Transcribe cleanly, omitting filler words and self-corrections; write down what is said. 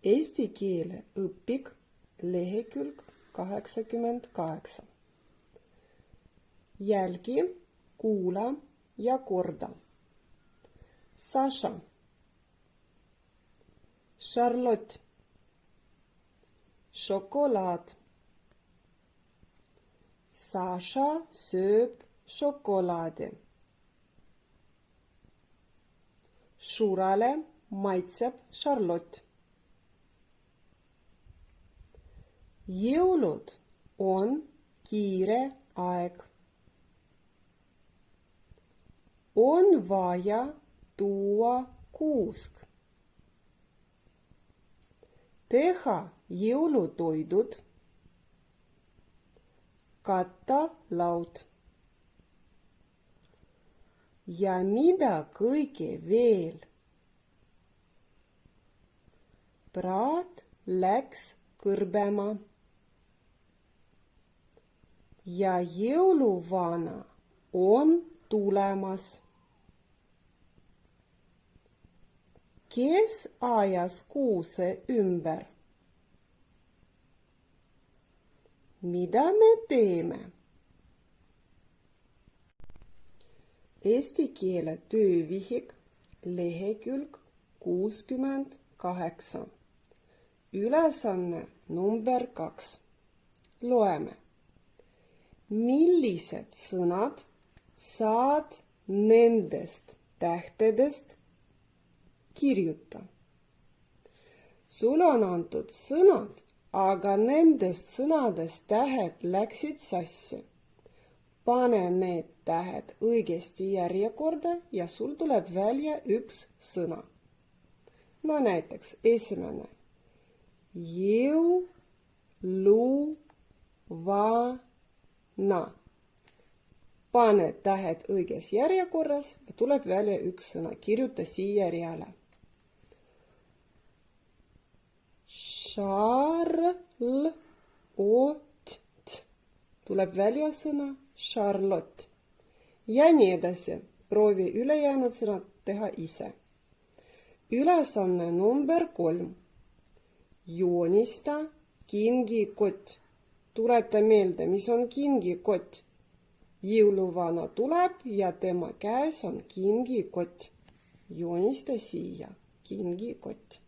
Eesti keele õpik, lehekülg 88. Jälgi, kuula ja korda. Saša, Charlotte, šokolaad. Saša sööb šokolaadi. Šurale maitseb Charlotte. Jõulud on kiire aeg. On vaja tuua kuusk. Teha jõulutoidud. Katta laud. Ja mida kõige veel? Praad läks kõrbema. Ja jõuluvana on tulemas. Kes ajas kuuse ümber? Mida me teeme? Eesti keele töövihik, lehekülg 68. Ülesanne number 2. Loeme. Millised sõnad saad nendest tähtedest kirjuta? Sul on antud sõnad, aga nendest sõnadest tähed läksid sassi. Pane need tähed õigesti järjekorda ja sul tuleb välja üks sõna. No näiteks esimene. Jõuluvana. Pane tähed õiges järjekorras ja tuleb välja üks sõna. Kirjuta siia järjele. Charlotte. Tuleb välja sõna Charlotte. Ja nii edasi. Proovi ülejäänud sõnad teha ise. Ülesanne number 3. Joonista kingikott. Tuleta meelde, mis on kingikott. Jõuluvana tuleb ja tema käes on kingikott. Joonista siia kingikott.